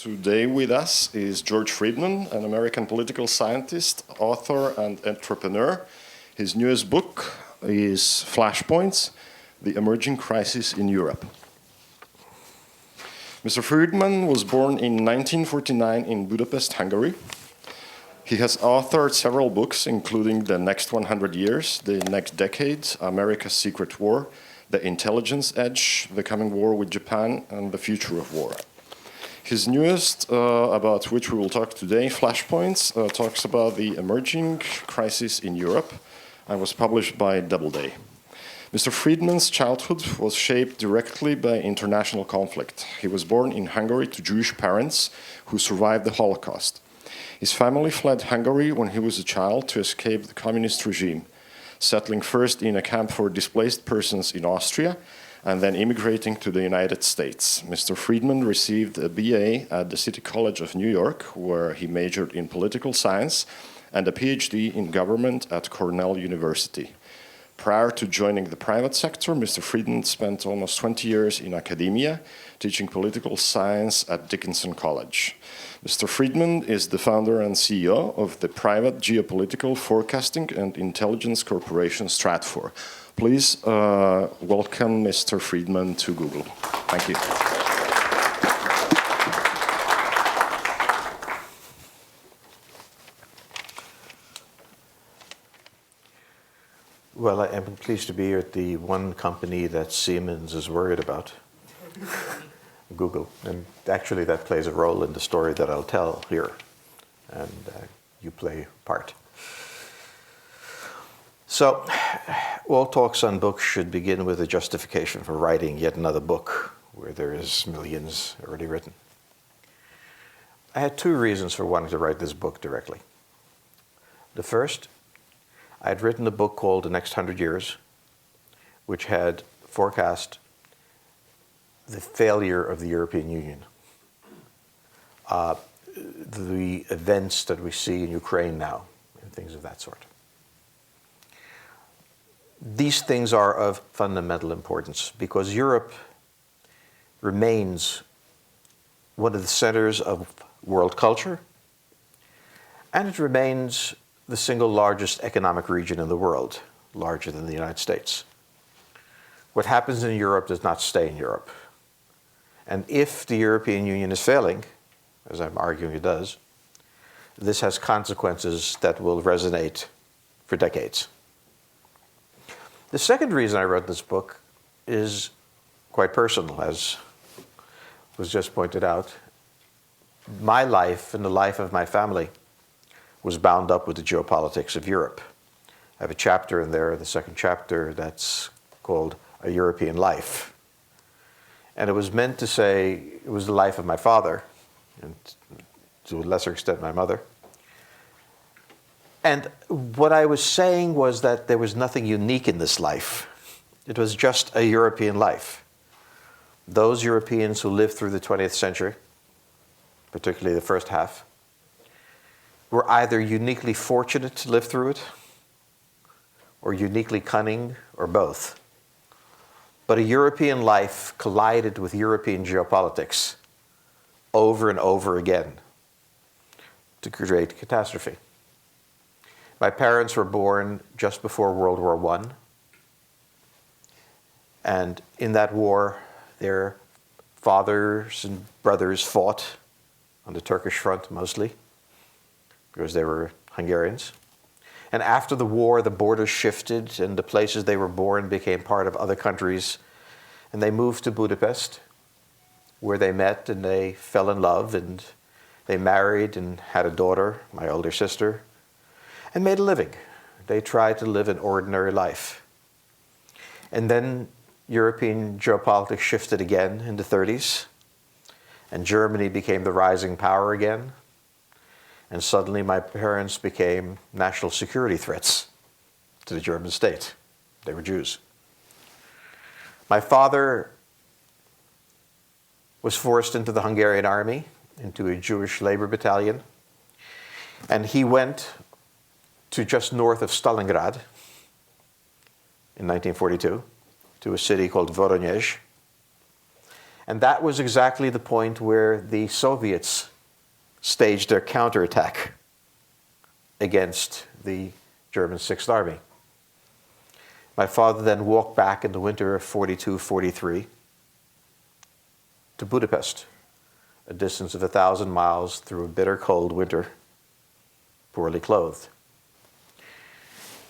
Today with us is George Friedman, an American political scientist, author, and entrepreneur. His newest book is Flashpoints, The Emerging Crisis in Europe. Mr. Friedman was born in 1949 in Budapest, Hungary. He has authored several books, including The Next 100 Years, The Next Decade, America's Secret War, The Intelligence Edge, The Coming War with Japan, and The Future of War. His newest, about which we will talk today, Flashpoints, talks about the emerging crisis in Europe and was published by Doubleday. Mr. Friedman's childhood was shaped directly by international conflict. He was born in Hungary to Jewish parents who survived the Holocaust. His family fled Hungary when he was a child to escape the communist regime, settling first in a camp for displaced persons in Austria, and then immigrating to the United States. Mr. Friedman received a BA at the City College of New York, where he majored in political science, and a PhD in government at Cornell University. Prior to joining the private sector, Mr. Friedman spent almost 20 years in academia, teaching political science at Dickinson College. Mr. Friedman is the founder and CEO of the private geopolitical forecasting and intelligence corporation Stratfor. Please welcome Mr. Friedman to Google. Thank you. Well, I am pleased to be here at the one company that Siemens is worried about, Google. And actually that plays a role in the story that I'll tell here. And you play a part. So, all talks on books should begin with a justification for writing yet another book where there is millions already written. I had two reasons for wanting to write this book directly. The first, I had written a book called The Next 100 Years, which had forecast the failure of the European Union, the events that we see in Ukraine now, and things of that sort. These things are of fundamental importance because Europe remains one of the centers of world culture, and it remains the single largest economic region in the world, larger than the United States. What happens in Europe does not stay in Europe. And if the European Union is failing, as I'm arguing it does, this has consequences that will resonate for decades. The second reason I wrote this book is quite personal, as was just pointed out. My life and the life of my family was bound up with the geopolitics of Europe. I have a chapter in there, the second chapter, that's called A European Life. And it was meant to say it was the life of my father, and to a lesser extent my mother. And what I was saying was that there was nothing unique in this life. It was just a European life. Those Europeans who lived through the 20th century, particularly the first half, were either uniquely fortunate to live through it, or uniquely cunning, or both. But a European life collided with European geopolitics over and over again to create catastrophe. My parents were born just before World War I. And in that war, their fathers and brothers fought on the Turkish front mostly, because they were Hungarians. And after the war, the borders shifted and the places they were born became part of other countries. And they moved to Budapest, where they met and they fell in love and they married and had a daughter, my older sister, and made a living. They tried to live an ordinary life. And then European geopolitics shifted again in the 30s, and Germany became the rising power again. And suddenly my parents became national security threats to the German state. They were Jews. My father was forced into the Hungarian army, into a Jewish labor battalion, and he went to just north of Stalingrad in 1942, to a city called Voronezh. And that was exactly the point where the Soviets staged their counterattack against the German Sixth Army. My father then walked back in the winter of 42-43 to Budapest, a distance of 1,000 miles through a bitter cold winter, poorly clothed.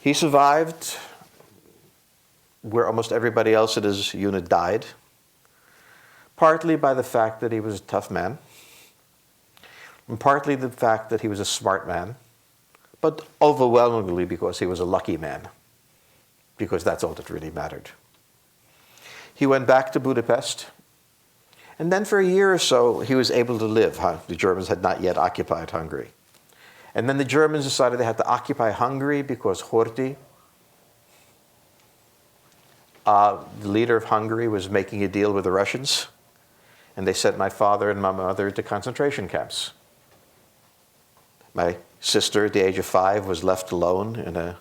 He survived where almost everybody else in his unit died, partly by the fact that he was a tough man, and partly the fact that he was a smart man, but overwhelmingly because he was a lucky man, because that's all that really mattered. He went back to Budapest, and then for a year or so he was able to live. The Germans had not yet occupied Hungary. And then the Germans decided they had to occupy Hungary because Horthy, the leader of Hungary, was making a deal with the Russians, and they sent my father and my mother to concentration camps. My sister, at the age of 5, was left alone in a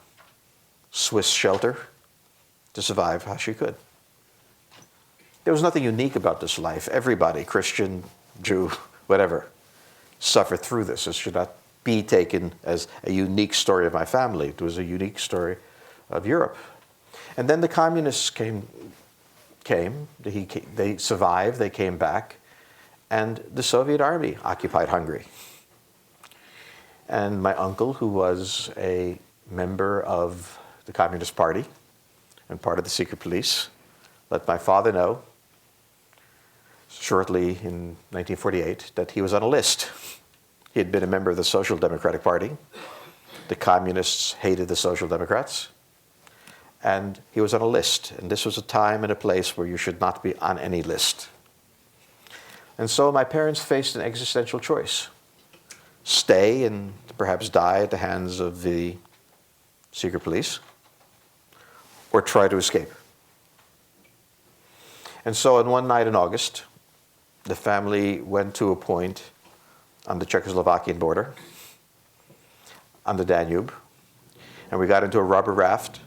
Swiss shelter to survive how she could. There was nothing unique about this life. Everybody, Christian, Jew, whatever, suffered through this. It should not be taken as a unique story of my family. It was a unique story of Europe. And then the communists came. They survived, they came back, and the Soviet army occupied Hungary. And my uncle, who was a member of the Communist Party and part of the secret police, let my father know shortly in 1948 that he was on a list. He had been a member of the Social Democratic Party. The communists hated the Social Democrats. And he was on a list. And this was a time and a place where you should not be on any list. And so my parents faced an existential choice. Stay and perhaps die at the hands of the secret police, or try to escape. And so on one night in August, the family went to a point on the Czechoslovakian border, on the Danube, and we got into a rubber raft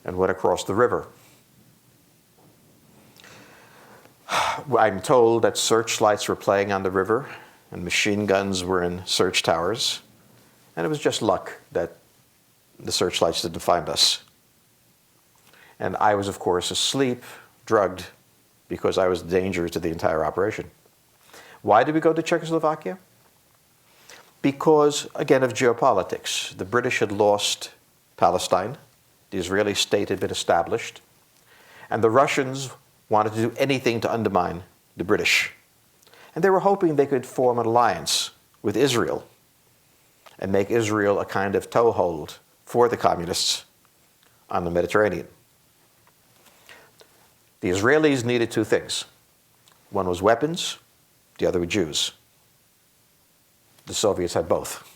and went across the river. I'm told that searchlights were playing on the river and machine guns were in search towers, and it was just luck that the searchlights didn't find us. And I was, of course, asleep, drugged, because I was a danger to the entire operation. Why did we go to Czechoslovakia? Because, again, of geopolitics. The British had lost Palestine. The Israeli state had been established. And the Russians wanted to do anything to undermine the British. And they were hoping they could form an alliance with Israel and make Israel a kind of toehold for the communists on the Mediterranean. The Israelis needed two things. One was weapons, the other were Jews. The Soviets had both.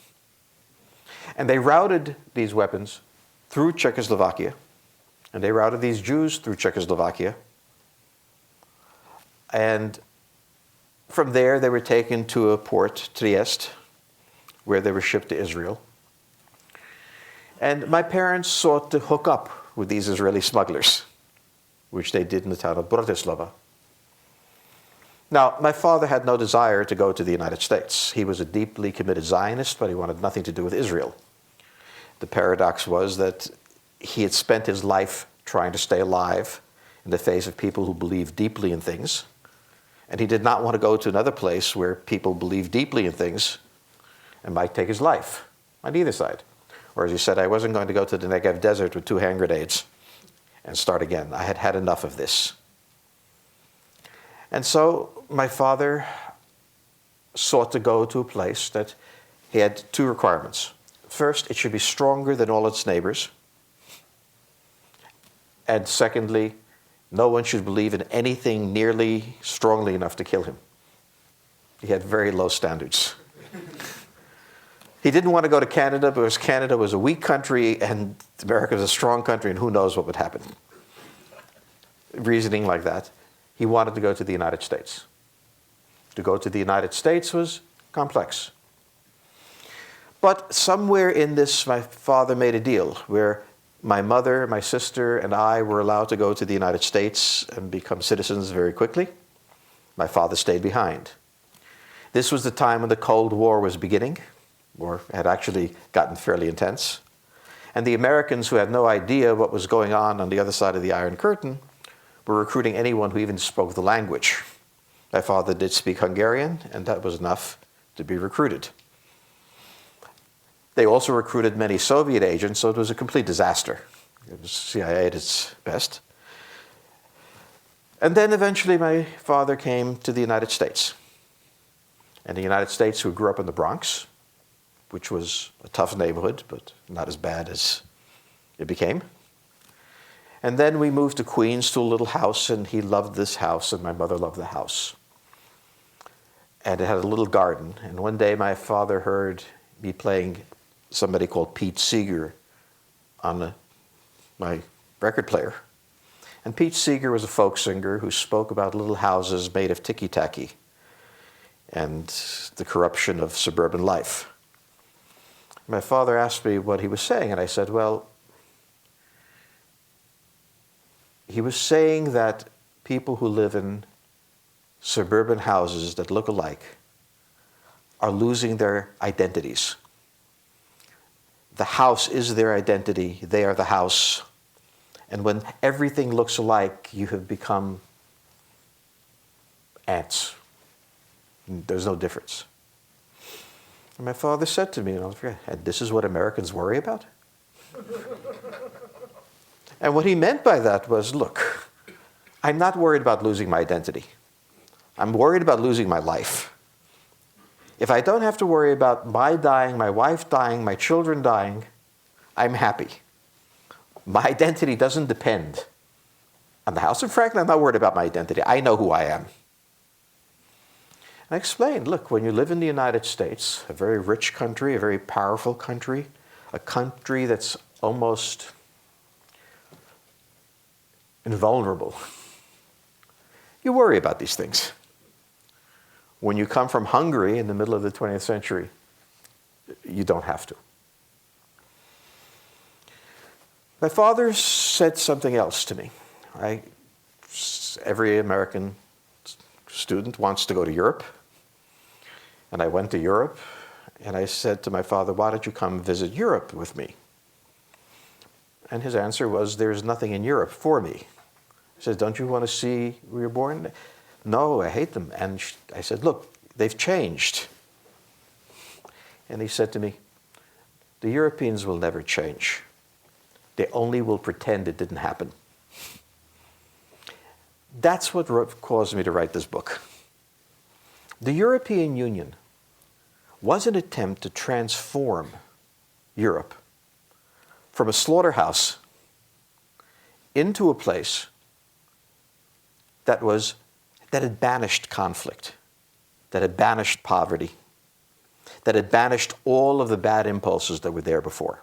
And they routed these weapons through Czechoslovakia, and they routed these Jews through Czechoslovakia. And from there, they were taken to a port, Trieste, where they were shipped to Israel. And my parents sought to hook up with these Israeli smugglers, which they did in the town of Bratislava. Now, my father had no desire to go to the United States. He was a deeply committed Zionist, but he wanted nothing to do with Israel. The paradox was that he had spent his life trying to stay alive in the face of people who believed deeply in things, and he did not want to go to another place where people believed deeply in things and might take his life on either side. Or as he said, I wasn't going to go to the Negev desert with 2 hand grenades and start again. I had had enough of this. And so my father sought to go to a place that he had 2 requirements. First, it should be stronger than all its neighbors. And secondly, no one should believe in anything nearly strongly enough to kill him. He had very low standards. He didn't want to go to Canada because Canada was a weak country and America was a strong country, and who knows what would happen. Reasoning like that. He wanted to go to the United States. To go to the United States was complex. But somewhere in this, my father made a deal where my mother, my sister, and I were allowed to go to the United States and become citizens very quickly. My father stayed behind. This was the time when the Cold War was beginning, or had actually gotten fairly intense. And the Americans, who had no idea what was going on the other side of the Iron Curtain, were recruiting anyone who even spoke the language. My father did speak Hungarian, and that was enough to be recruited. They also recruited many Soviet agents, so it was a complete disaster. It was CIA at its best. And then eventually my father came to the United States. And the United States, who grew up in the Bronx, which was a tough neighborhood, but not as bad as it became. And then we moved to Queens to a little house, and he loved this house, and my mother loved the house. And it had a little garden. And one day my father heard me playing somebody called Pete Seeger on my record player. And Pete Seeger was a folk singer who spoke about little houses made of ticky-tacky and the corruption of suburban life. My father asked me what he was saying, and I said, well, he was saying that people who live in suburban houses that look alike are losing their identities. The house is their identity, they are the house. And when everything looks alike, you have become ants. There's no difference. And my father said to me, and this is what Americans worry about? And what he meant by that was, look, I'm not worried about losing my identity. I'm worried about losing my life. If I don't have to worry about my dying, my wife dying, my children dying, I'm happy. My identity doesn't depend on the house. And frankly, I'm not worried about my identity. I know who I am. I explained, look, when you live in the United States, a very rich country, a very powerful country, a country that's almost invulnerable, you worry about these things. When you come from Hungary in the middle of the 20th century, you don't have to. My father said something else to me. Every American student wants to go to Europe. And I went to Europe, and I said to my father, why don't you come visit Europe with me? And his answer was, there's nothing in Europe for me. I said, don't you want to see where you're born? No, I hate them. And I said, look, they've changed. And he said to me, the Europeans will never change. They only will pretend it didn't happen. That's what caused me to write this book. The European Union was an attempt to transform Europe from a slaughterhouse into a place that had banished conflict, that had banished poverty, that had banished all of the bad impulses that were there before.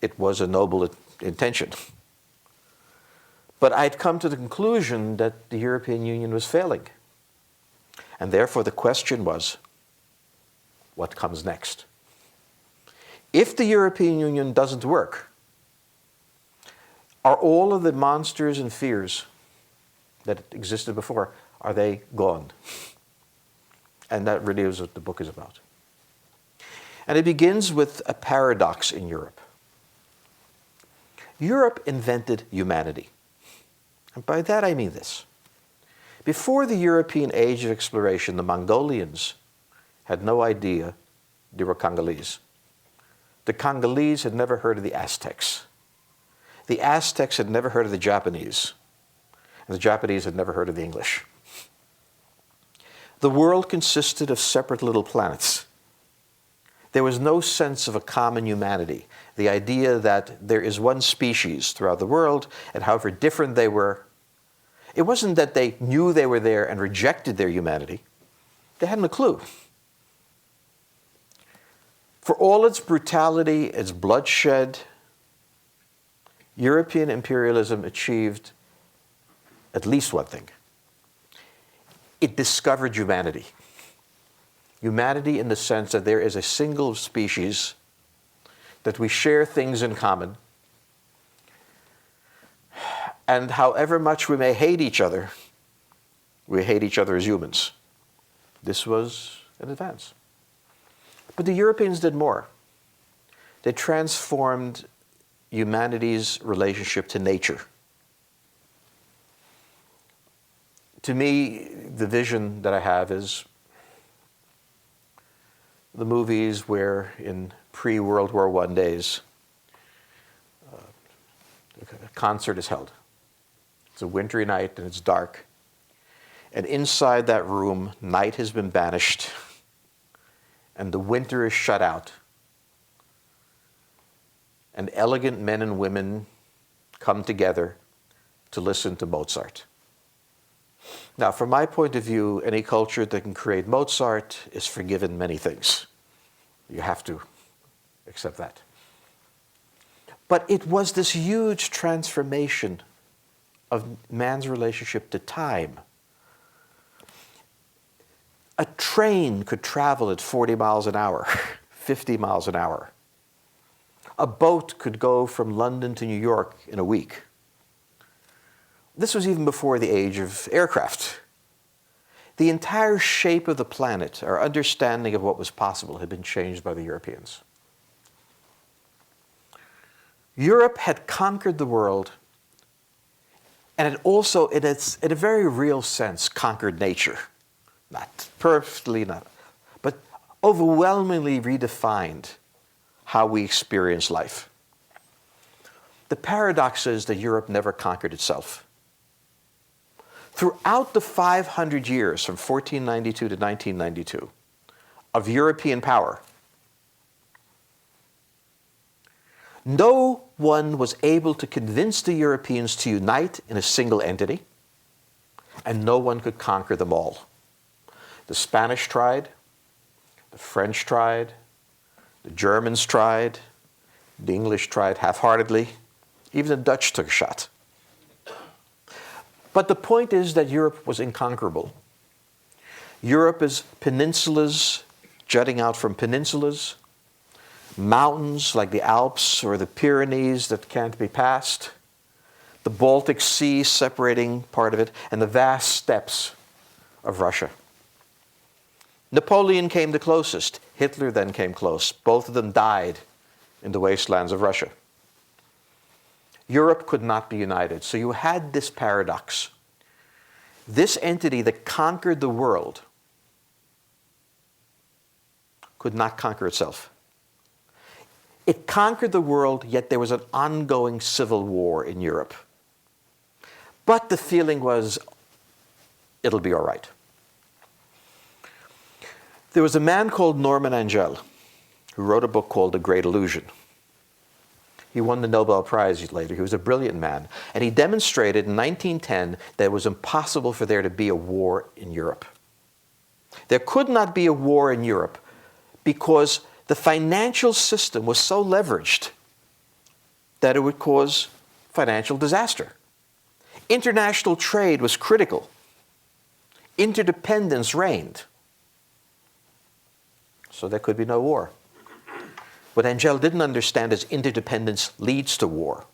It was a noble intention. But I'd come to the conclusion that the European Union was failing. And therefore the question was, what comes next? If the European Union doesn't work, are all of the monsters and fears that existed before, are they gone? And that really is what the book is about. And it begins with a paradox in Europe. Europe invented humanity. And by that I mean this. Before the European age of exploration, the Mongolians had no idea they were Congolese. The Congolese had never heard of the Aztecs. The Aztecs had never heard of the Japanese. And the Japanese had never heard of the English. The world consisted of separate little planets. There was no sense of a common humanity. The idea that there is one species throughout the world, and however different they were, it wasn't that they knew they were there and rejected their humanity. They hadn't a clue. For all its brutality, its bloodshed, European imperialism achieved at least one thing. It discovered humanity. Humanity in the sense that there is a single species, that we share things in common, and however much we may hate each other, We hate each other as humans. This was an advance. But the Europeans did more. They transformed humanity's relationship to nature. To me, the vision that I have is the movies where in pre-World War I days, a concert is held. It's a wintry night and it's dark. And inside that room, night has been banished and the winter is shut out. And elegant men and women come together to listen to Mozart. Now, from my point of view, any culture that can create Mozart is forgiven many things. You have to accept that. But it was this huge transformation of man's relationship to time. A train could travel at 40 miles an hour, 50 miles an hour. A boat could go from London to New York in a week. This was even before the age of aircraft. The entire shape of the planet, our understanding of what was possible, had been changed by the Europeans. Europe had conquered the world, and it also, in a very real sense, conquered nature. Not perfectly, but overwhelmingly redefined how we experience life. The paradox is that Europe never conquered itself. Throughout the 500 years, from 1492 to 1992, of European power, no one was able to convince the Europeans to unite in a single entity, and no one could conquer them all. The Spanish tried, the French tried, the Germans tried, the English tried half-heartedly, even the Dutch took a shot. But the point is that Europe was inconquerable. Europe is peninsulas jutting out from peninsulas, mountains like the Alps or the Pyrenees that can't be passed, the Baltic Sea separating part of it, and the vast steppes of Russia. Napoleon came the closest. Hitler then came close. Both of them died in the wastelands of Russia. Europe could not be united. So you had this paradox. This entity that conquered the world could not conquer itself. It conquered the world, yet there was an ongoing civil war in Europe. But the feeling was, it'll be all right. There was a man called Norman Angell who wrote a book called The Great Illusion. He won the Nobel Prize later. He was a brilliant man. And he demonstrated in 1910 that it was impossible for there to be a war in Europe. There could not be a war in Europe because the financial system was so leveraged that it would cause financial disaster. International trade was critical. Interdependence reigned. So there could be no war. What Angell didn't understand is interdependence leads to war.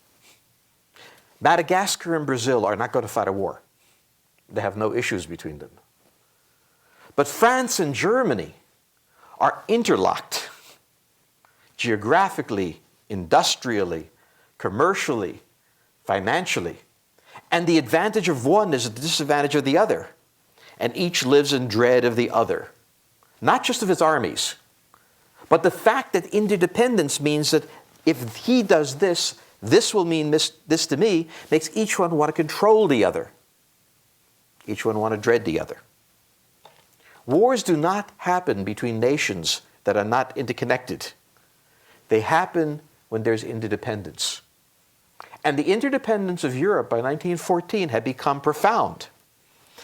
Madagascar and Brazil are not going to fight a war. They have no issues between them. But France and Germany are interlocked geographically, industrially, commercially, financially. And the advantage of one is the disadvantage of the other. And each lives in dread of the other. Not just of its armies, but the fact that interdependence means that if he does this, this will mean this to me, makes each one want to control the other. Each one want to dread the other. Wars do not happen between nations that are not interconnected. They happen when there's interdependence. And the interdependence of Europe by 1914 had become profound.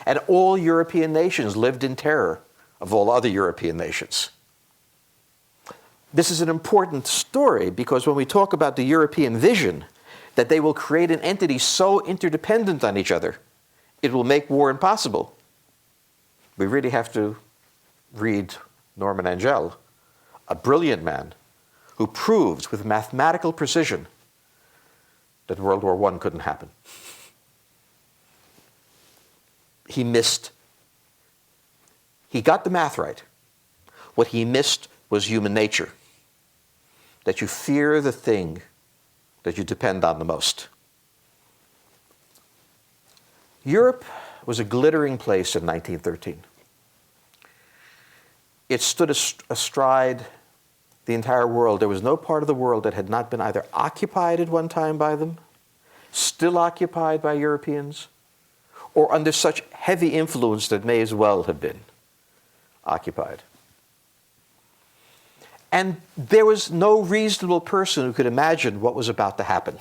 And all European nations lived in terror of all other European nations. This is an important story because when we talk about the European vision, that they will create an entity so interdependent on each other, it will make war impossible. We really have to read Norman Angell, a brilliant man who proved with mathematical precision that World War I couldn't happen. He missed He got the math right. What he missed was human nature, that you fear the thing that you depend on the most. Europe was a glittering place in 1913. It stood astride the entire world. There was no part of the world that had not been either occupied at one time by them, still occupied by Europeans, or under such heavy influence that may as well have been occupied. And there was no reasonable person who could imagine what was about to happen.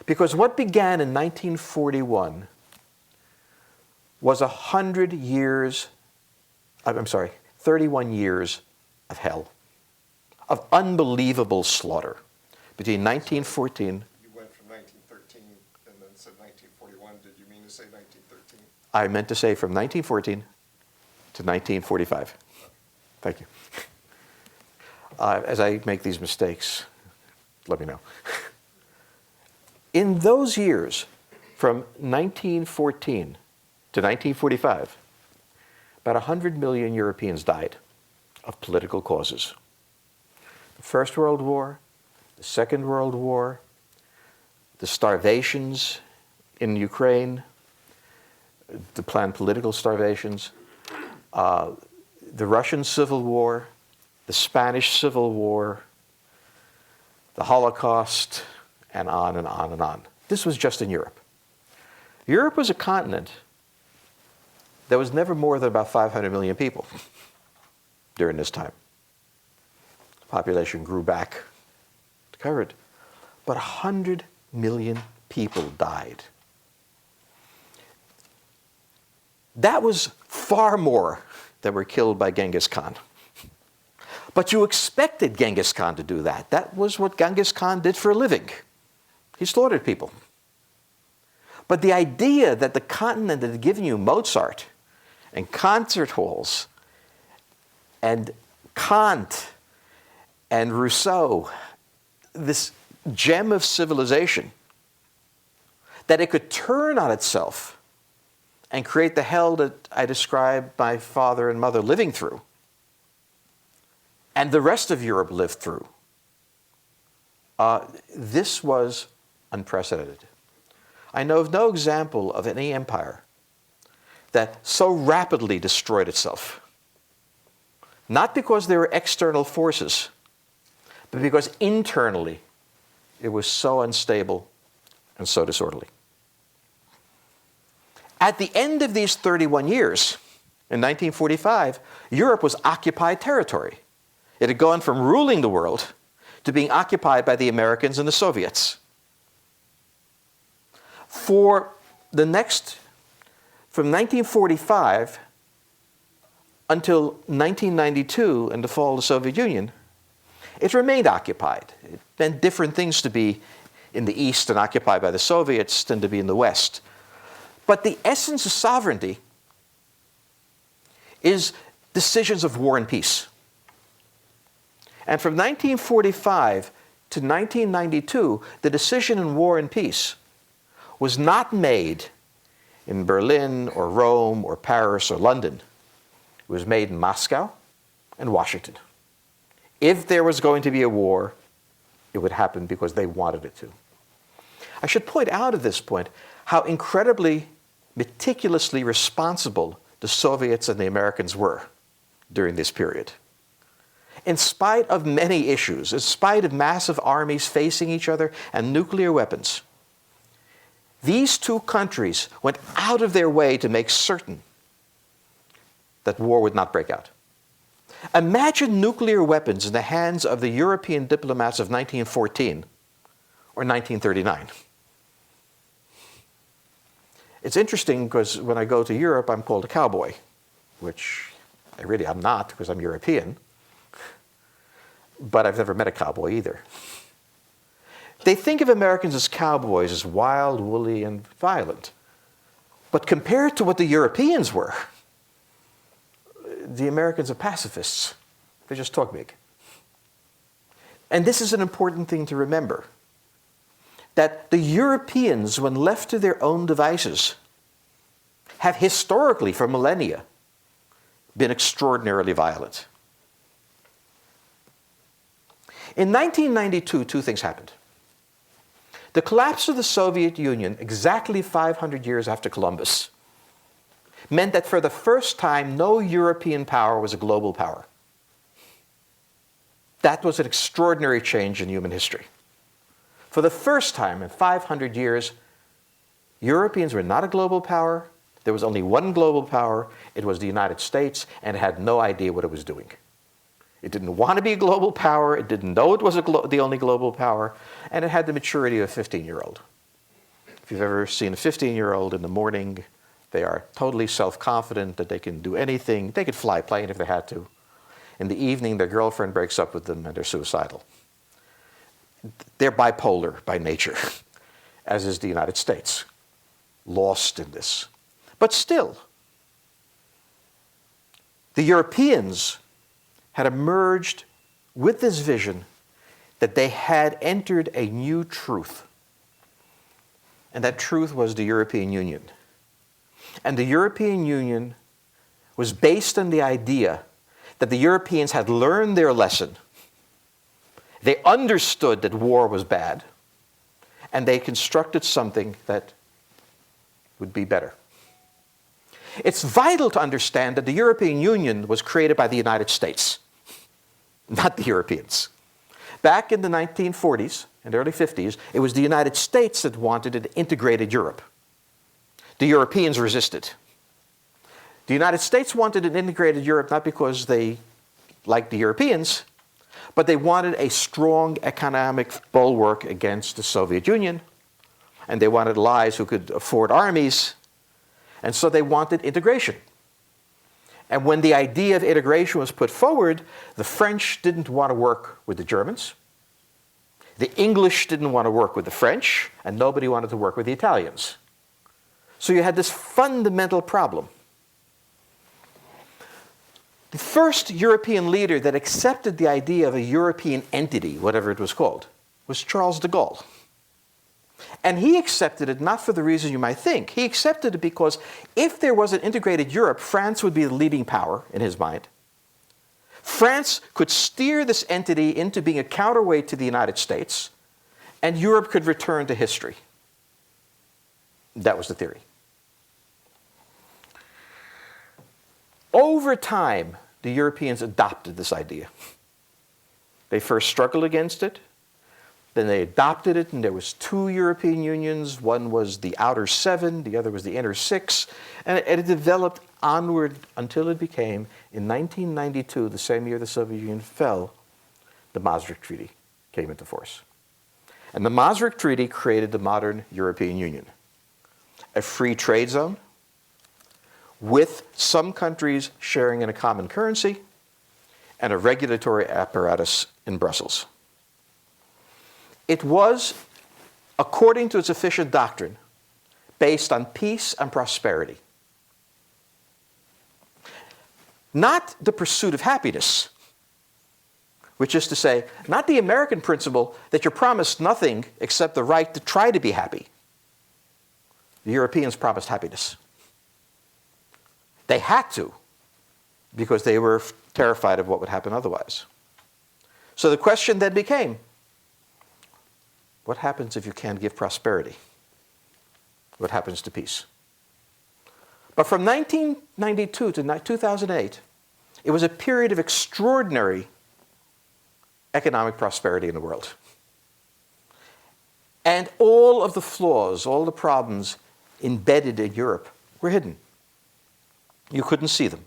Because what began in 1941 was 31 years of hell, of unbelievable slaughter. Between 1914... You went from 1913 and then said 1941. Did you mean to say 1913? I meant to say from 1914 to 1945. Thank you. As I make these mistakes, let me know. In those years, from 1914 to 1945, about 100 million Europeans died of political causes. The First World War, the Second World War, the starvations in Ukraine, the planned political starvations, the Russian Civil War, the Spanish Civil War, the Holocaust, and on and on and on. This was just in Europe. Europe was a continent that was never more than about 500 million people during this time. The population grew back to cover it. But 100 million people died. That was far more than were killed by Genghis Khan. But you expected Genghis Khan to do that. That was what Genghis Khan did for a living. He slaughtered people. But the idea that the continent that had given you Mozart and concert halls and Kant and Rousseau, this gem of civilization, that it could turn on itself and create the hell that I described my father and mother living through, and the rest of Europe lived through. This was unprecedented. I know of no example of any empire that so rapidly destroyed itself. Not because there were external forces, but because internally it was so unstable and so disorderly. At the end of these 31 years, in 1945, Europe was occupied territory. It had gone from ruling the world to being occupied by the Americans and the Soviets. For the next, from 1945 until 1992 and the fall of the Soviet Union, it remained occupied. It meant different things to be in the East and occupied by the Soviets than to be in the West. But the essence of sovereignty is decisions of war and peace. And from 1945 to 1992, the decision in war and peace was not made in Berlin or Rome or Paris or London. It was made in Moscow and Washington. If there was going to be a war, it would happen because they wanted it to. I should point out at this point how incredibly meticulously responsible the Soviets and the Americans were during this period. In spite of many issues, in spite of massive armies facing each other and nuclear weapons, these two countries went out of their way to make certain that war would not break out. Imagine nuclear weapons in the hands of the European diplomats of 1914 or 1939. It's interesting because when I go to Europe, I'm called a cowboy, which I'm not because I'm European. But I've never met a cowboy either. They think of Americans as cowboys, as wild, woolly, and violent. But compared to what the Europeans were, the Americans are pacifists. They just talk big. And this is an important thing to remember, that the Europeans, when left to their own devices, have historically, for millennia, been extraordinarily violent. In 1992, two things happened. The collapse of the Soviet Union, exactly 500 years after Columbus, meant that for the first time, no European power was a global power. That was an extraordinary change in human history. For the first time in 500 years, Europeans were not a global power. There was only one global power. It was the United States, and it had no idea what it was doing. It didn't want to be a global power. It didn't know it was the only global power. And it had the maturity of a 15-year-old. If you've ever seen a 15-year-old in the morning, they are totally self-confident that they can do anything. They could fly a plane if they had to. In the evening, their girlfriend breaks up with them and they're suicidal. They're bipolar by nature, as is the United States, lost in this. But still, the Europeans had emerged with this vision that they had entered a new truth. And that truth was the European Union. And the European Union was based on the idea that the Europeans had learned their lesson. They understood that war was bad, and they constructed something that would be better. It's vital to understand that the European Union was created by the United States, not the Europeans. Back in the 1940s and early 50s, it was the United States that wanted an integrated Europe. The Europeans resisted. The United States wanted an integrated Europe not because they liked the Europeans, but they wanted a strong economic bulwark against the Soviet Union, and they wanted allies who could afford armies, and so they wanted integration. And when the idea of integration was put forward, the French didn't want to work with the Germans, the English didn't want to work with the French, and nobody wanted to work with the Italians. So you had this fundamental problem. The first European leader that accepted the idea of a European entity, whatever it was called, was Charles de Gaulle. And he accepted it not for the reason you might think. He accepted it because if there was an integrated Europe, France would be the leading power in his mind. France could steer this entity into being a counterweight to the United States, and Europe could return to history. That was the theory. Over time, the Europeans adopted this idea. They first struggled against it, then they adopted it, and there was two European unions. One was the outer seven, the other was the inner six, and it developed onward until it became, in 1992, the same year the Soviet Union fell, the Maastricht Treaty came into force. And the Maastricht Treaty created the modern European Union, a free trade zone, with some countries sharing in a common currency and a regulatory apparatus in Brussels. It was, according to its official doctrine, based on peace and prosperity. Not the pursuit of happiness, which is to say, not the American principle that you're promised nothing except the right to try to be happy. The Europeans promised happiness. They had to, because they were terrified of what would happen otherwise. So the question then became, what happens if you can't give prosperity? What happens to peace? But from 1992 to 2008, it was a period of extraordinary economic prosperity in the world. And all of the flaws, all the problems embedded in Europe were hidden. You couldn't see them.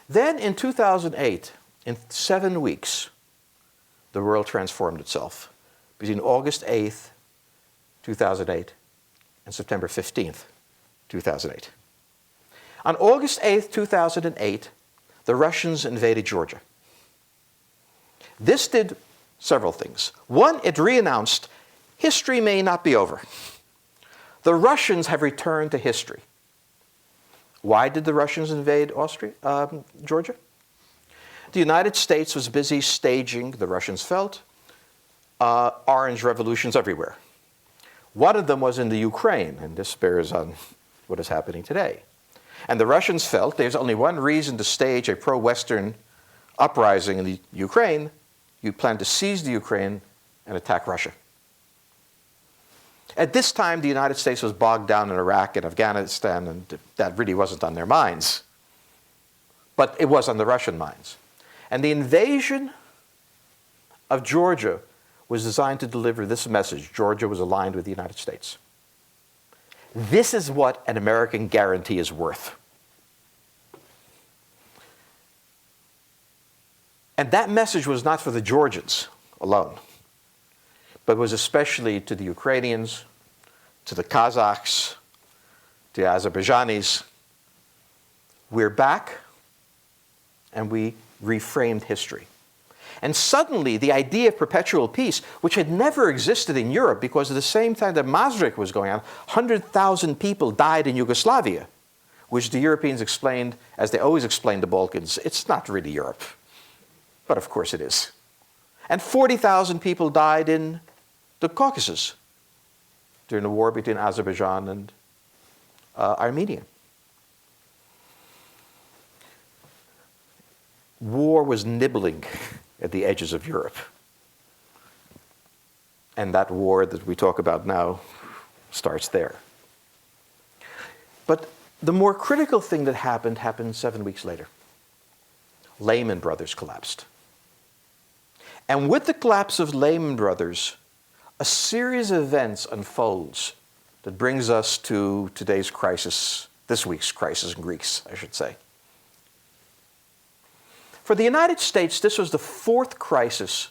Then in 2008, in 7 weeks, the world transformed itself between August 8th, 2008, and September 15th, 2008. On August 8th, 2008, the Russians invaded Georgia. This did several things. One, it re-announced history may not be over. The Russians have returned to history. Why did the Russians invade Georgia? The United States was busy staging, the Russians felt, orange revolutions everywhere. One of them was in the Ukraine, and this bears on what is happening today. And the Russians felt there's only one reason to stage a pro-Western uprising in the Ukraine. You plan to seize the Ukraine and attack Russia. At this time, the United States was bogged down in Iraq and Afghanistan, and that really wasn't on their minds. But it was on the Russian minds. And the invasion of Georgia was designed to deliver this message: Georgia was aligned with the United States. This is what an American guarantee is worth. And that message was not for the Georgians alone, but was especially to the Ukrainians, to the Kazakhs, to the Azerbaijanis. We're back, and we reframed history. And suddenly, the idea of perpetual peace, which had never existed in Europe, because at the same time that Maastricht was going on, 100,000 people died in Yugoslavia, which the Europeans explained, as they always explained the Balkans, it's not really Europe. But of course it is. And 40,000 people died in the Caucasus during the war between Azerbaijan and Armenia. War was nibbling at the edges of Europe. And that war that we talk about now starts there. But the more critical thing that happened 7 weeks later. Lehman Brothers collapsed. And with the collapse of Lehman Brothers, a series of events unfolds that brings us to today's crisis, this week's crisis in Greece, I should say. For the United States, this was the fourth crisis,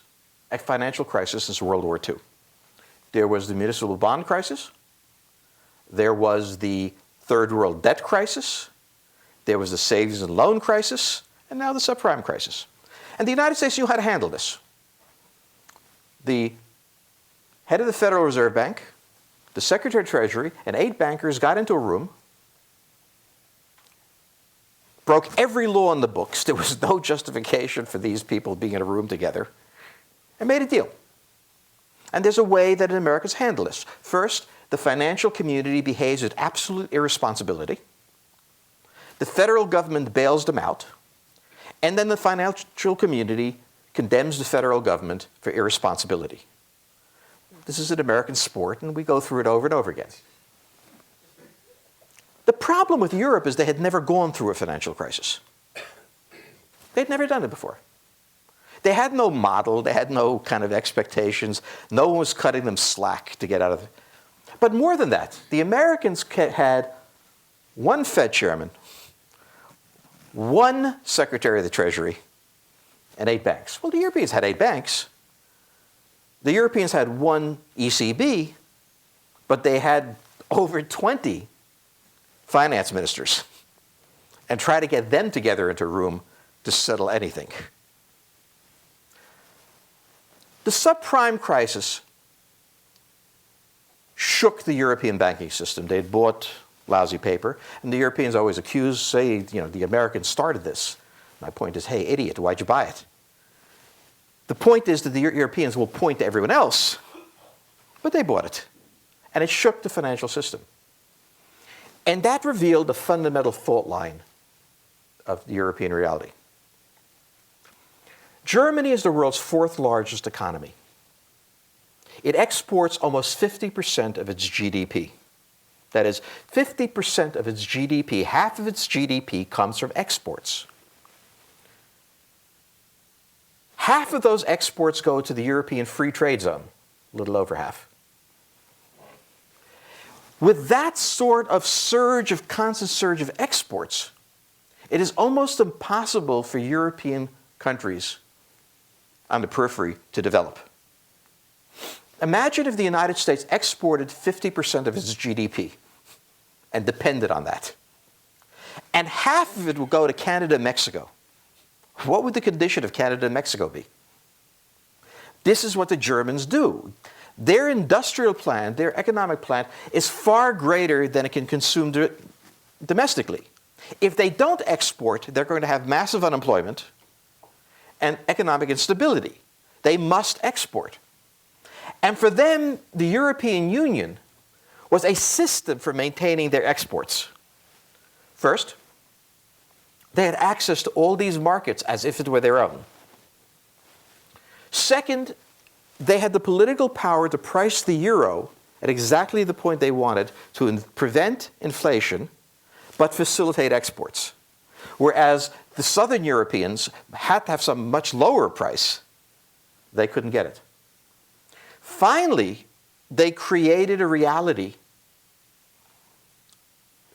a financial crisis since World War II. There was the municipal bond crisis. There was the third world debt crisis. There was the savings and loan crisis. And now the subprime crisis. And the United States knew how to handle this. The head of the Federal Reserve Bank, the Secretary of Treasury, and 8 bankers got into a room, broke every law in the books. There was no justification for these people being in a room together, and made a deal. And there's a way that Americans handle this. First, the financial community behaves with absolute irresponsibility. The federal government bails them out. And then the financial community condemns the federal government for irresponsibility. This is an American sport, and we go through it over and over again. The problem with Europe is they had never gone through a financial crisis. They'd never done it before. They had no model. They had no kind of expectations. No one was cutting them slack to get out of it. But more than that, the Americans had one Fed chairman, one Secretary of the Treasury, and 8 banks. Well, the Europeans had 8 banks. The Europeans had one ECB, but they had over 20 finance ministers, and try to get them together into a room to settle anything. The subprime crisis shook the European banking system. They'd bought lousy paper, and the Europeans always say, the Americans started this. My point is, hey, idiot, why'd you buy it? The point is that the Europeans will point to everyone else, but they bought it. And it shook the financial system. And that revealed a fundamental fault line of the European reality. Germany is the world's 4th largest economy. It exports almost 50% of its GDP. That is, 50% of its GDP, half of its GDP comes from exports. Half of those exports go to the European Free Trade Zone, a little over half. With that sort of constant surge of exports, it is almost impossible for European countries on the periphery to develop. Imagine if the United States exported 50% of its GDP and depended on that. And half of it would go to Canada and Mexico. What would the condition of Canada and Mexico be? This is what the Germans do. Their industrial plant, their economic plant, is far greater than it can consume domestically. If they don't export, they're going to have massive unemployment and economic instability. They must export. And for them, the European Union was a system for maintaining their exports. First, they had access to all these markets as if it were their own. Second, they had the political power to price the euro at exactly the point they wanted to prevent inflation, but facilitate exports. Whereas the Southern Europeans had to have some much lower price. They couldn't get it. Finally, they created a reality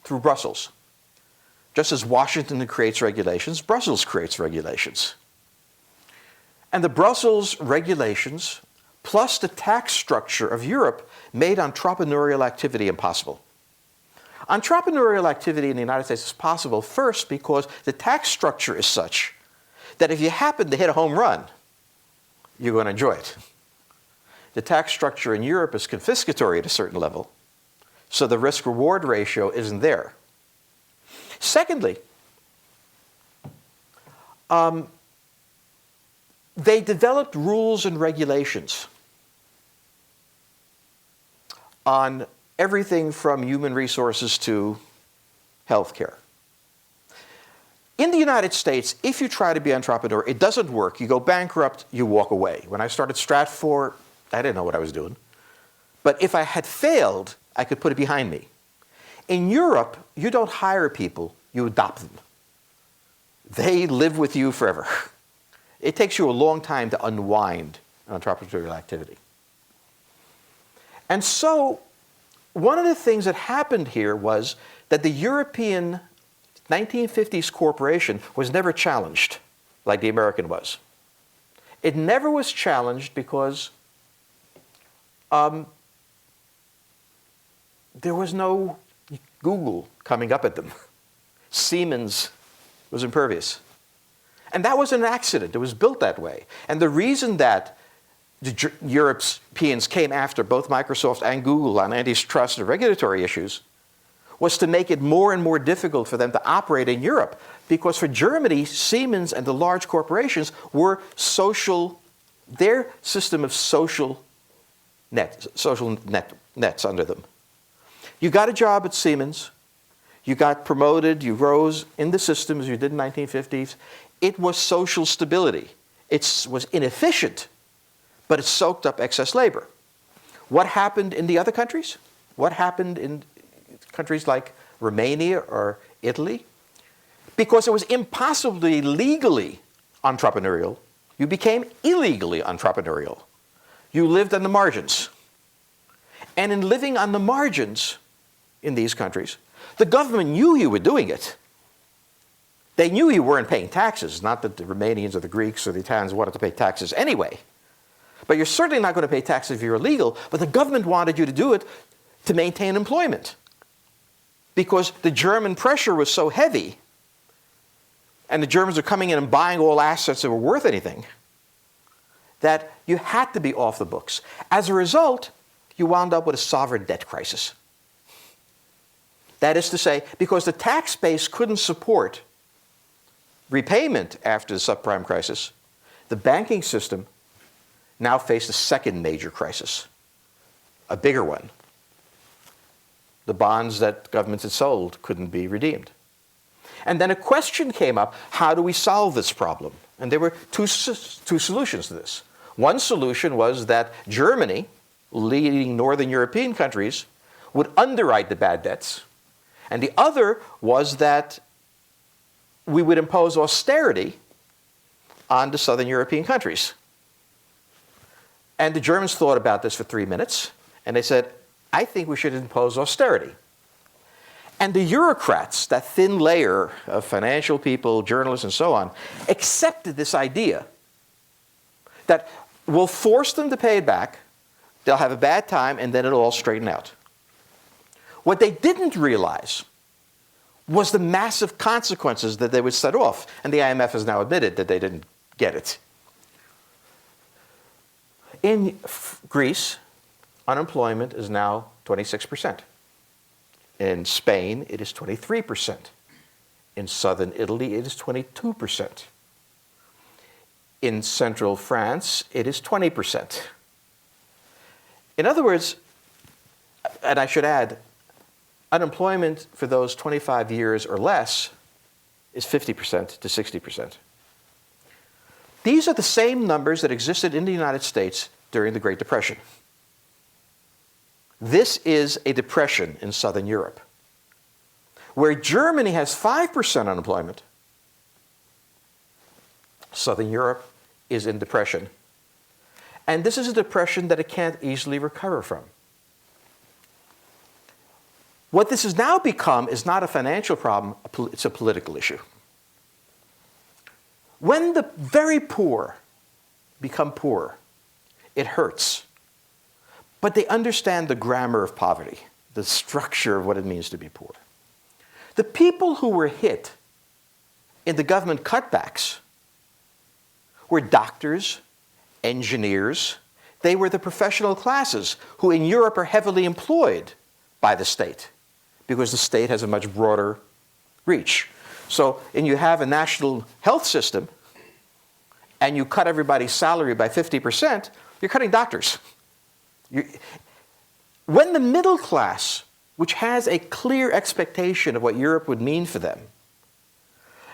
through Brussels. Just as Washington creates regulations, Brussels creates regulations. And the Brussels regulations, plus the tax structure of Europe, made entrepreneurial activity impossible. Entrepreneurial activity in the United States is possible first because the tax structure is such that if you happen to hit a home run, you're going to enjoy it. The tax structure in Europe is confiscatory at a certain level, so the risk-reward ratio isn't there. Secondly, they developed rules and regulations on everything from human resources to healthcare. In the United States, if you try to be an entrepreneur, it doesn't work. You go bankrupt, you walk away. When I started Stratfor, I didn't know what I was doing. But if I had failed, I could put it behind me. In Europe, you don't hire people, you adopt them. They live with you forever. It takes you a long time to unwind an entrepreneurial activity. And so, one of the things that happened here was that the European 1950s corporation was never challenged like the American was. It never was challenged because there was no Google coming up at them. Siemens was impervious. And that was an accident. It was built that way. And the reason that the Europeans came after both Microsoft and Google on antitrust and regulatory issues was to make it more and more difficult for them to operate in Europe. Because for Germany, Siemens and the large corporations were their system of social nets under them. You got a job at Siemens, you got promoted, you rose in the system as you did in the 1950s. It was social stability. It was inefficient, but it soaked up excess labor. What happened in the other countries? What happened in countries like Romania or Italy? Because it was impossibly legally entrepreneurial, you became illegally entrepreneurial. You lived on the margins. And in living on the margins in these countries, the government knew you were doing it. They knew you weren't paying taxes, not that the Romanians or the Greeks or the Italians wanted to pay taxes anyway. But you're certainly not going to pay taxes if you're illegal, but the government wanted you to do it to maintain employment. Because the German pressure was so heavy, and the Germans are coming in and buying all assets that were worth anything, that you had to be off the books. As a result, you wound up with a sovereign debt crisis. That is to say, because the tax base couldn't support repayment after the subprime crisis, the banking system now faced a second major crisis, a bigger one. The bonds that governments had sold couldn't be redeemed. And then a question came up, how do we solve this problem? And there were two solutions to this. One solution was that Germany, leading Northern European countries, would underwrite the bad debts. And the other was that we would impose austerity on the Southern European countries. And the Germans thought about this for 3 minutes, and they said, I think we should impose austerity. And the Eurocrats, that thin layer of financial people, journalists, and so on, accepted this idea that we'll force them to pay it back, they'll have a bad time, and then it'll all straighten out. What they didn't realize was the massive consequences that they would set off. And the IMF has now admitted that they didn't get it. In Greece, unemployment is now 26%. In Spain, it is 23%. In southern Italy, it is 22%. In central France, it is 20%. In other words, and I should add, unemployment for those 25 years or less is 50% to 60%. These are the same numbers that existed in the United States during the Great Depression. This is a depression in Southern Europe. Where Germany has 5% unemployment, Southern Europe is in depression. And this is a depression that it can't easily recover from. What this has now become is not a financial problem, it's a political issue. When the very poor become poor, it hurts. But they understand the grammar of poverty, the structure of what it means to be poor. The people who were hit in the government cutbacks were doctors, engineers. They were the professional classes who in Europe are heavily employed by the state because the state has a much broader reach. So, and you have a national health system and you cut everybody's salary by 50%, you're cutting doctors. When the middle class, which has a clear expectation of what Europe would mean for them,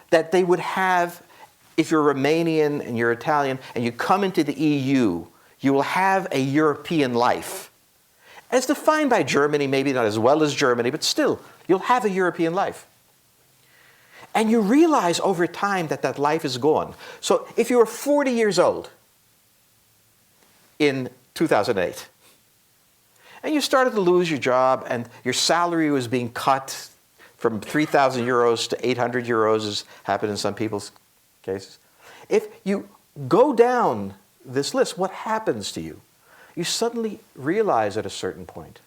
that they would have, if you're Romanian and you're Italian and you come into the EU, you will have a European life. As defined by Germany, maybe not as well as Germany, but still, you'll have a European life. And you realize over time that that life is gone. So if you were 40 years old in 2008, and you started to lose your job and your salary was being cut from 3,000 euros to 800 euros, as happened in some people's cases. If you go down this list, what happens to you? You suddenly realize at a certain point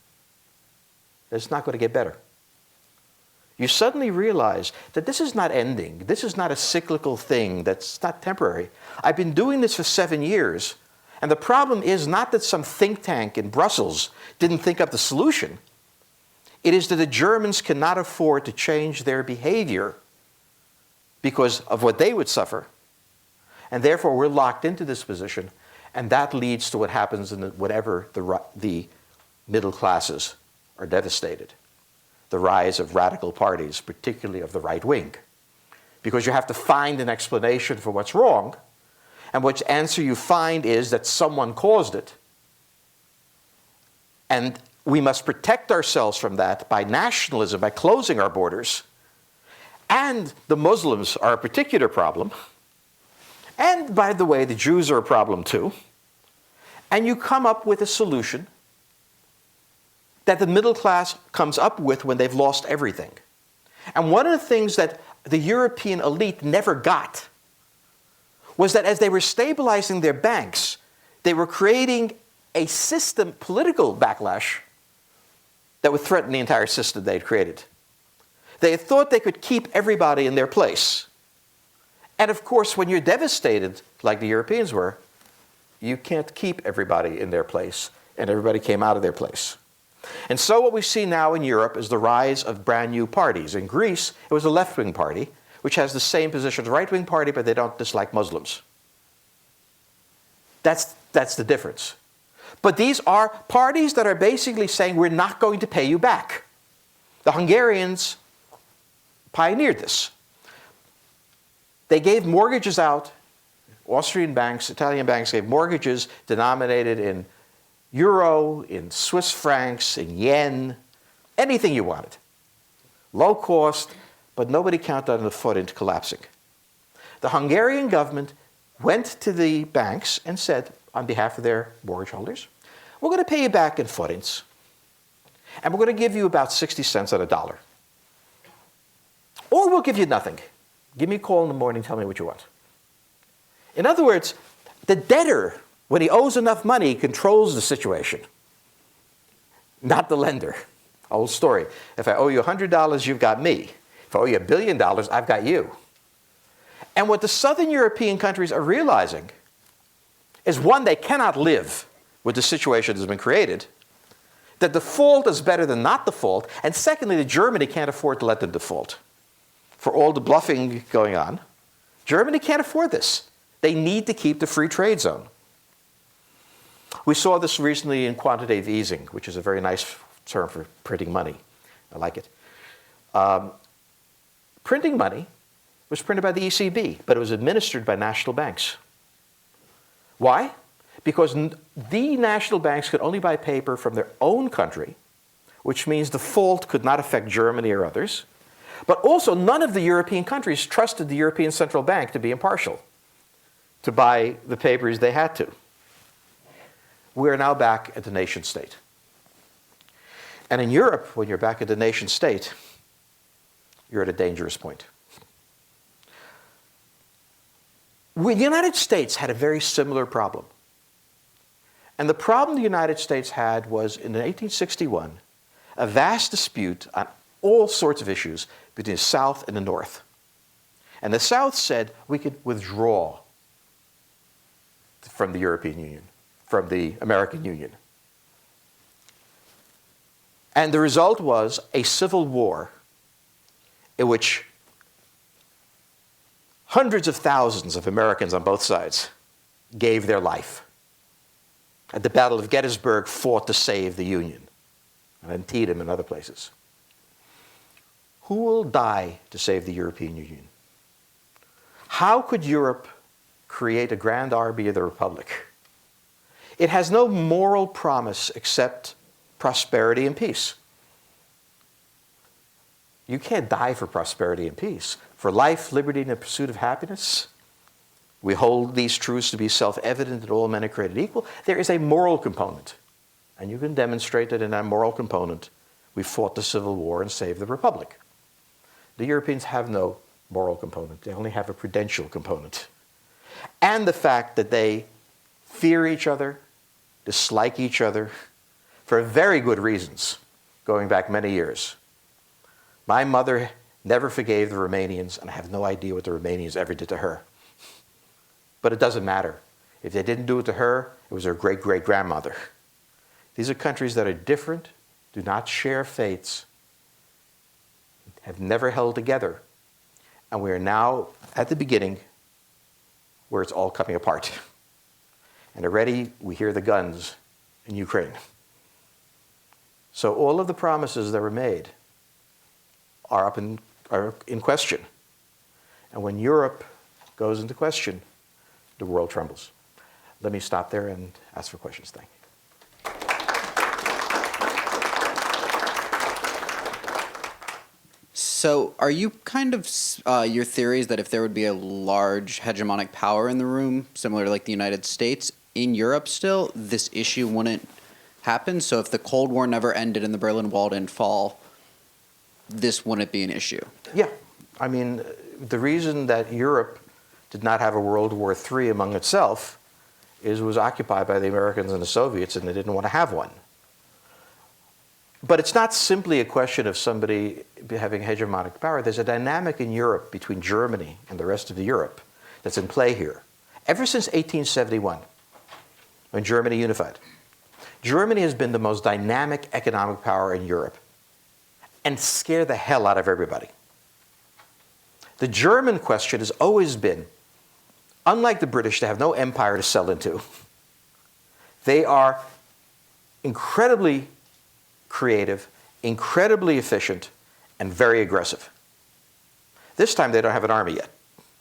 that it's not going to get better. You suddenly realize that this is not ending. This is not a cyclical thing that's not temporary. I've been doing this for 7 years. And the problem is not that some think tank in Brussels didn't think up the solution. It is that the Germans cannot afford to change their behavior because of what they would suffer. And therefore, we're locked into this position. And that leads to what happens in whatever the middle classes are devastated. The rise of radical parties, particularly of the right wing. Because you have to find an explanation for what's wrong. And which answer you find is that someone caused it. And we must protect ourselves from that by nationalism, by closing our borders. And the Muslims are a particular problem. And by the way, the Jews are a problem too. And you come up with a solution that the middle class comes up with when they've lost everything. And one of the things that the European elite never got was that as they were stabilizing their banks, they were creating a system, political backlash, that would threaten the entire system they had created. They thought they could keep everybody in their place. And of course, when you're devastated, like the Europeans were, you can't keep everybody in their place, and everybody came out of their place. And so what we see now in Europe is the rise of brand new parties. In Greece, it was a left-wing party, which has the same position as a right-wing party, but they don't dislike Muslims. That's the difference. But these are parties that are basically saying, we're not going to pay you back. The Hungarians pioneered this. They gave mortgages out. Austrian banks, Italian banks gave mortgages denominated in euro, in Swiss francs, in yen, anything you wanted. Low cost, but nobody counted on the foot into collapsing. The Hungarian government went to the banks and said, on behalf of their mortgage holders, we're going to pay you back in forints, and we're going to give you about 60 cents on a dollar. Or we'll give you nothing. Give me a call in the morning, tell me what you want. In other words, the debtor, when he owes enough money, controls the situation, not the lender. Old story. If I owe you $100, you've got me. If I owe you $1 billion, I've got you. And what the Southern European countries are realizing is, one, they cannot live with the situation that's been created, that default is better than not default, and secondly, that Germany can't afford to let them default. For all the bluffing going on, Germany can't afford this. They need to keep the free trade zone. We saw this recently in quantitative easing, which is a very nice term for printing money. I like it. Printing money was printed by the ECB, but it was administered by national banks. Why? Because the national banks could only buy paper from their own country, which means default could not affect Germany or others. But also, none of the European countries trusted the European Central Bank to be impartial, to buy the papers they had to. We are now back at the nation state. And in Europe, when you're back at the nation state, you're at a dangerous point. The United States had a very similar problem. And the problem the United States had was, in 1861, a vast dispute on all sorts of issues between the South and the North. And the South said we could withdraw from the European Union, from the American Union. And the result was a civil war in which hundreds of thousands of Americans on both sides gave their life. At the Battle of Gettysburg, fought to save the Union, and Antietam and other places. Who will die to save the European Union? How could Europe create a grand army of the Republic? It has no moral promise except prosperity and peace. You can't die for prosperity and peace. For life, liberty, and the pursuit of happiness, we hold these truths to be self-evident that all men are created equal. There is a moral component. And you can demonstrate that in that moral component, we fought the Civil War and saved the Republic. The Europeans have no moral component. They only have a prudential component. And the fact that they fear each other, dislike each other, for very good reasons, going back many years. My mother never forgave the Romanians, and I have no idea what the Romanians ever did to her. But it doesn't matter. If they didn't do it to her, it was her great-great-grandmother. These are countries that are different, do not share fates, have never held together. And we are now at the beginning where it's all coming apart. And already we hear the guns in Ukraine. So all of the promises that were made are in question. And when Europe goes into question, the world trembles. Let me stop there and ask for questions. Thank you. So are you kind of, your theory is that if there would be a large hegemonic power in the room, similar to like the United States, in Europe still, this issue wouldn't happen? So if the Cold War never ended and the Berlin Wall didn't fall, this wouldn't be an issue? Yeah. I mean, the reason that Europe did not have a World War III among itself is it was occupied by the Americans and the Soviets, and they didn't want to have one. But it's not simply a question of somebody having hegemonic power. There's a dynamic in Europe between Germany and the rest of Europe that's in play here. Ever since 1871, when Germany unified, Germany has been the most dynamic economic power in Europe and scared the hell out of everybody. The German question has always been, unlike the British, they have no empire to sell into. They are incredibly creative, incredibly efficient, and very aggressive. This time they don't have an army yet,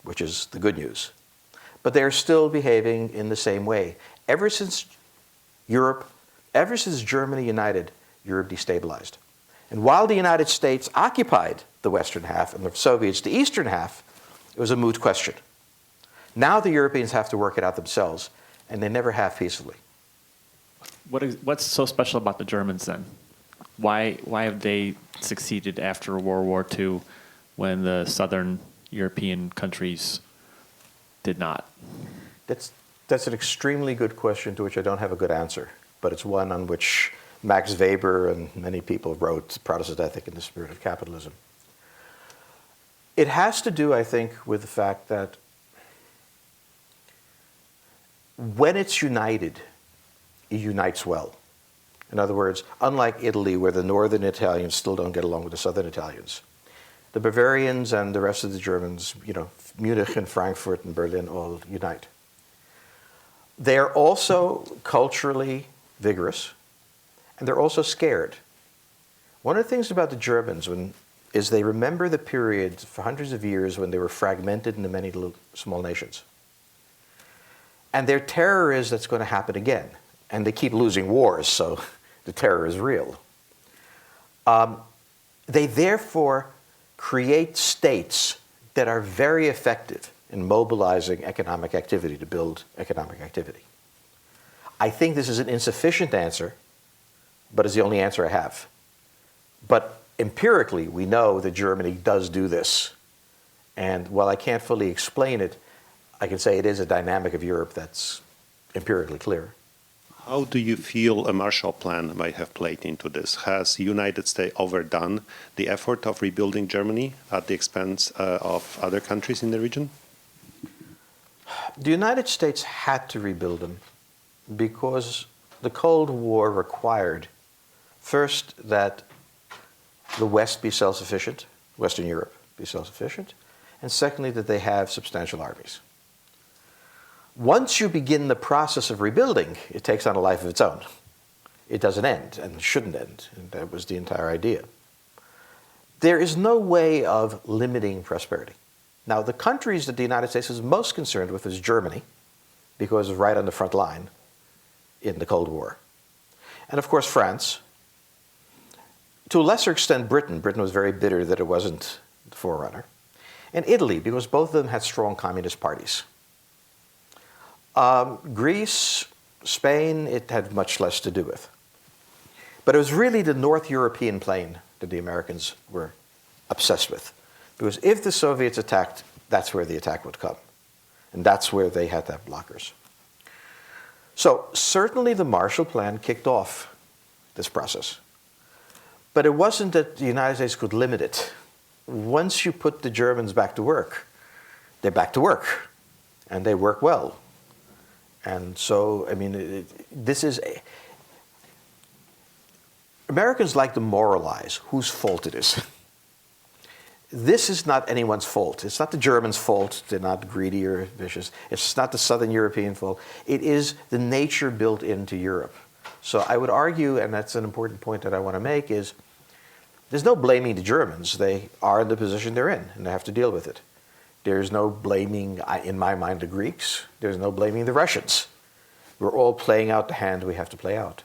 which is the good news. But they're still behaving in the same way. Ever since Germany united, Europe destabilized. And while the United States occupied the western half and the Soviets the eastern half, it was a moot question. Now the Europeans have to work it out themselves, and they never have peacefully. What's so special about the Germans then? Why have they succeeded after World War II when the southern European countries did not? That's an extremely good question to which I don't have a good answer, but it's one on which Max Weber and many people wrote, Protestant Ethic in the Spirit of Capitalism. It has to do, I think, with the fact that when it's united, it unites well. In other words, unlike Italy, where the northern Italians still don't get along with the southern Italians, the Bavarians and the rest of the Germans, Munich and Frankfurt and Berlin all unite. They're also culturally vigorous, and they're also scared. One of the things about the Germans is they remember the period for hundreds of years when they were fragmented into many little small nations. And their terror is that's going to happen again. And they keep losing wars, so the terror is real. They therefore create states that are very effective in mobilizing economic activity to build economic activity. I think this is an insufficient answer, but it's the only answer I have. But empirically, we know that Germany does do this. And while I can't fully explain it, I can say it is a dynamic of Europe that's empirically clear. How do you feel a Marshall Plan might have played into this? Has the United States overdone the effort of rebuilding Germany at the expense of other countries in the region? The United States had to rebuild them because the Cold War required, first, that the West be self-sufficient, Western Europe be self-sufficient, and secondly, that they have substantial armies. Once you begin the process of rebuilding, it takes on a life of its own. It doesn't end and shouldn't end. And that was the entire idea. There is no way of limiting prosperity. Now, the countries that the United States is most concerned with is Germany, because it's right on the front line in the Cold War. And of course, France. To a lesser extent, Britain. Britain was very bitter that it wasn't the forerunner. And Italy, because both of them had strong communist parties. Greece, Spain, it had much less to do with. But it was really the North European plain that the Americans were obsessed with. Because if the Soviets attacked, that's where the attack would come. And that's where they had to have blockers. So certainly the Marshall Plan kicked off this process. But it wasn't that the United States could limit it. Once you put the Germans back to work, they're back to work. And they work well. And so, I mean, Americans like to moralize whose fault it is. This is not anyone's fault. It's not the Germans' fault. They're not greedy or vicious. It's not the Southern European fault. It is the nature built into Europe. So I would argue, and that's an important point that I want to make, is there's no blaming the Germans. They are in the position they're in, and they have to deal with it. There's no blaming, in my mind, the Greeks. There's no blaming the Russians. We're all playing out the hand we have to play out.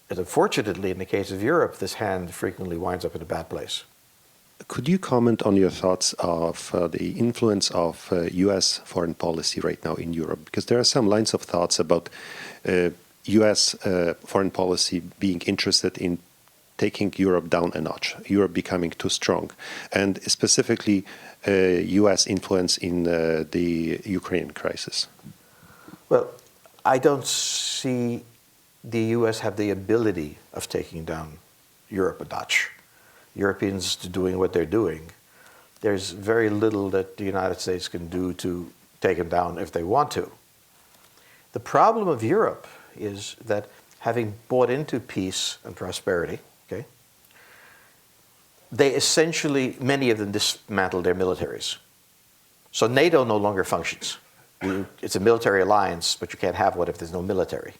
And unfortunately, in the case of Europe, this hand frequently winds up in a bad place. Could you comment on your thoughts of the influence of U.S. foreign policy right now in Europe? Because there are some lines of thoughts about U.S. Foreign policy being interested in taking Europe down a notch, Europe becoming too strong, and specifically U.S. influence in the Ukraine crisis. Well, I don't see the U.S. have the ability of taking down Europe a notch. Europeans doing what they're doing. There's very little that the United States can do to take them down if they want to. The problem of Europe is that having bought into peace and prosperity, okay, they essentially, many of them dismantled their militaries. So NATO no longer functions. It's a military alliance, but you can't have one if there's no military.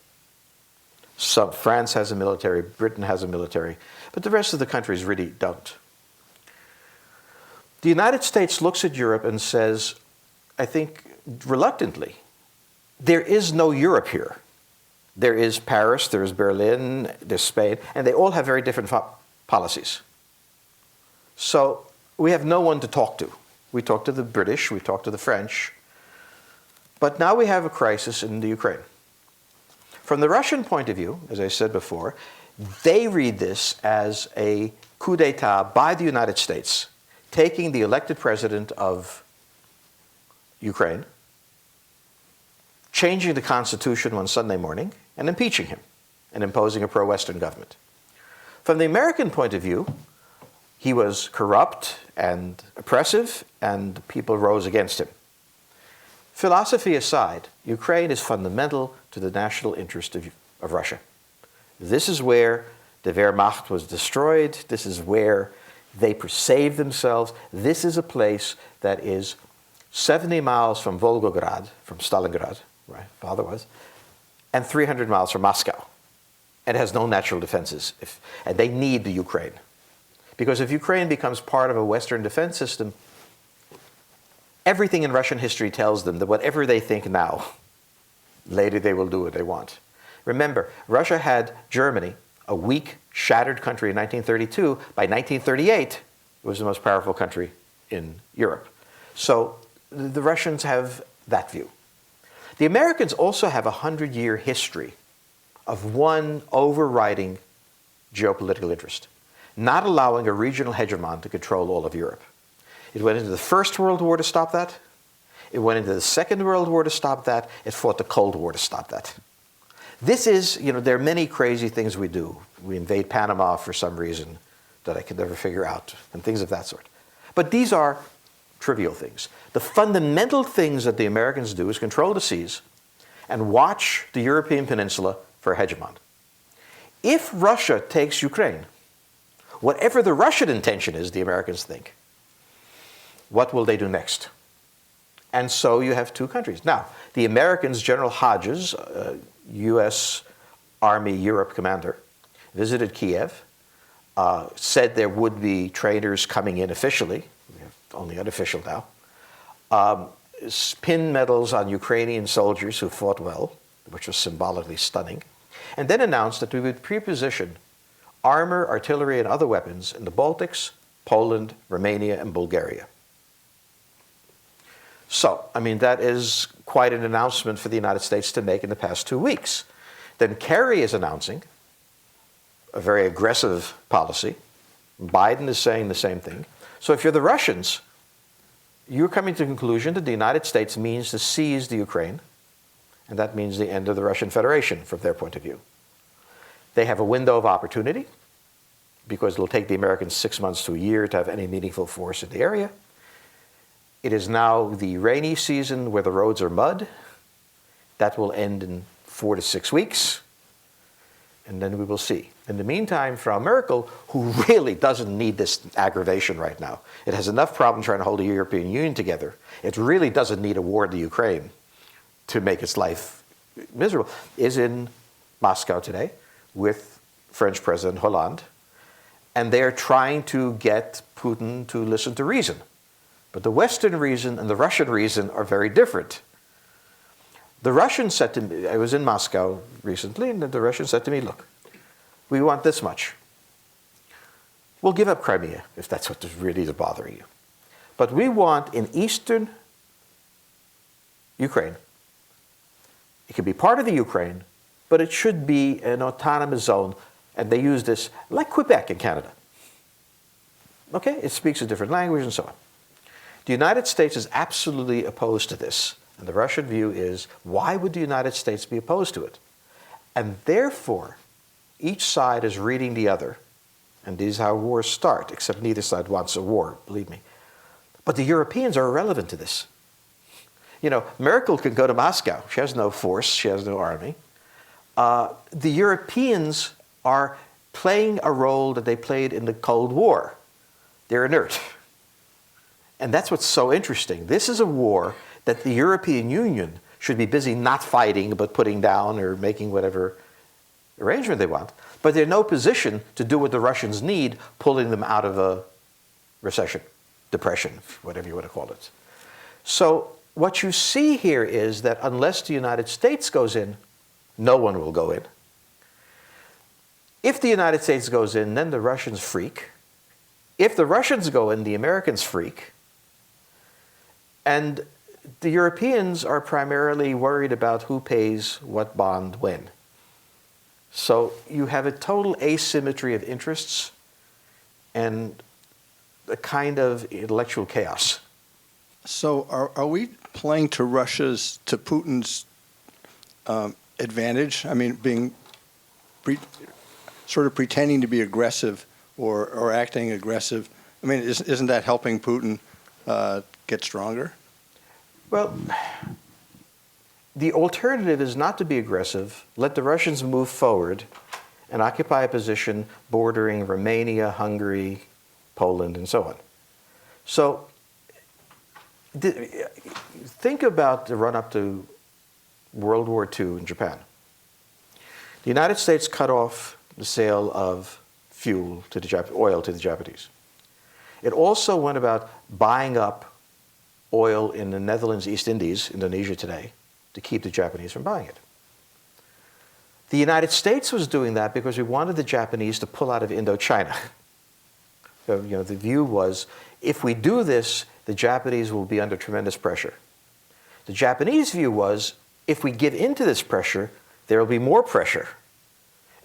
So France has a military, Britain has a military, but the rest of the countries really don't. The United States looks at Europe and says, I think reluctantly, there is no Europe here. There is Paris, there is Berlin, there's Spain, and they all have very different policies. So we have no one to talk to. We talk to the British, we talk to the French, but now we have a crisis in the Ukraine. From the Russian point of view, as I said before, they read this as a coup d'etat by the United States, taking the elected president of Ukraine, changing the constitution one Sunday morning, and impeaching him, and imposing a pro-Western government. From the American point of view, he was corrupt and oppressive, and people rose against him. Philosophy aside, Ukraine is fundamental to the national interest of Russia. This is where the Wehrmacht was destroyed. This is where they saved themselves. This is a place that is 70 miles from Volgograd, from Stalingrad, right, father was, and 300 miles from Moscow. and has no natural defenses. And they need the Ukraine. Because if Ukraine becomes part of a Western defense system, everything in Russian history tells them that whatever they think now, later they will do what they want. Remember, Russia had Germany, a weak, shattered country in 1932. By 1938, it was the most powerful country in Europe. So the Russians have that view. The Americans also have a 100-year history of one overriding geopolitical interest, not allowing a regional hegemon to control all of Europe. It went into the First World War to stop that. It went into the Second World War to stop that. It fought the Cold War to stop that. This is, there are many crazy things we do. We invade Panama for some reason that I could never figure out, and things of that sort. But these are trivial things. The fundamental things that the Americans do is control the seas and watch the European peninsula for a hegemon. If Russia takes Ukraine, whatever the Russian intention is, the Americans think, what will they do next? And so you have two countries. Now, the Americans, General Hodges, U.S. Army Europe commander, visited Kiev, said there would be trainers coming in officially, only unofficial now, pinned medals on Ukrainian soldiers who fought well, which was symbolically stunning, and then announced that we would pre-position armor, artillery, and other weapons in the Baltics, Poland, Romania, and Bulgaria. So, that is quite an announcement for the United States to make in the past 2 weeks. Then Kerry is announcing a very aggressive policy. Biden is saying the same thing. So if you're the Russians, you're coming to the conclusion that the United States means to seize the Ukraine, and that means the end of the Russian Federation from their point of view. They have a window of opportunity, because it'll take the Americans 6 months to a year to have any meaningful force in the area. It is now the rainy season where the roads are mud. That will end in 4 to 6 weeks, and then we will see. In the meantime, Frau Merkel, who really doesn't need this aggravation right now, it has enough problem trying to hold the European Union together. It really doesn't need a war in the Ukraine to make its life miserable, is in Moscow today with French President Hollande, and they're trying to get Putin to listen to reason. But the Western reason and the Russian reason are very different. The Russians said to me, I was in Moscow recently, and the Russians said to me, look, we want this much. We'll give up Crimea if that's what really is bothering you. But we want in eastern Ukraine, it can be part of the Ukraine, but it should be an autonomous zone, and they use this like Quebec in Canada. Okay, it speaks a different language and so on. The United States is absolutely opposed to this. And the Russian view is, why would the United States be opposed to it? And therefore, each side is reading the other. And this is how wars start, except neither side wants a war, believe me. But the Europeans are irrelevant to this. Merkel can go to Moscow. She has no force. She has no army. The Europeans are playing a role that they played in the Cold War. They're inert. And that's what's so interesting. This is a war that the European Union should be busy not fighting, but putting down or making whatever arrangement they want. But they're in no position to do what the Russians need, pulling them out of a recession, depression, whatever you want to call it. So what you see here is that unless the United States goes in, no one will go in. If the United States goes in, then the Russians freak. If the Russians go in, the Americans freak. And the Europeans are primarily worried about who pays what bond when. So you have a total asymmetry of interests and a kind of intellectual chaos. So are we playing to Putin's advantage? Being sort of pretending to be aggressive or acting aggressive. Isn't that helping Putin get stronger? Well, the alternative is not to be aggressive. Let the Russians move forward and occupy a position bordering Romania, Hungary, Poland, and so on. So think about the run-up to World War II in Japan. The United States cut off the sale of fuel to the oil to the Japanese. It also went about buying up oil in the Netherlands, East Indies, Indonesia today, to keep the Japanese from buying it. The United States was doing that because we wanted the Japanese to pull out of Indochina. So, the view was, if we do this, the Japanese will be under tremendous pressure. The Japanese view was, if we give in to this pressure, there will be more pressure.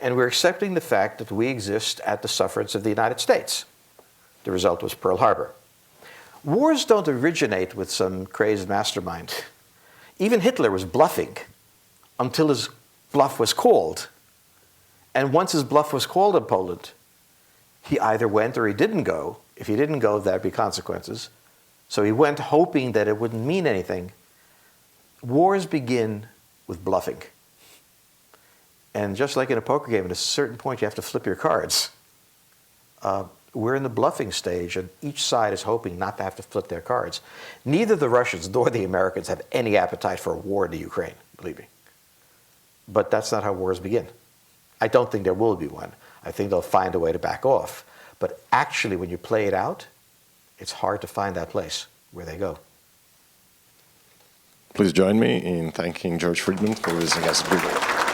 And we're accepting the fact that we exist at the sufferance of the United States. The result was Pearl Harbor. Wars don't originate with some crazed mastermind. Even Hitler was bluffing until his bluff was called. And once his bluff was called in Poland, he either went or he didn't go. If he didn't go, there'd be consequences. So he went hoping that it wouldn't mean anything. Wars begin with bluffing. And just like in a poker game, at a certain point you have to flip your cards. We're in the bluffing stage, and each side is hoping not to have to flip their cards. Neither the Russians nor the Americans have any appetite for a war in the Ukraine, believe me. But that's not how wars begin. I don't think there will be one. I think they'll find a way to back off. But actually, when you play it out, it's hard to find that place where they go. Please join me in thanking George Friedman for visiting us briefly.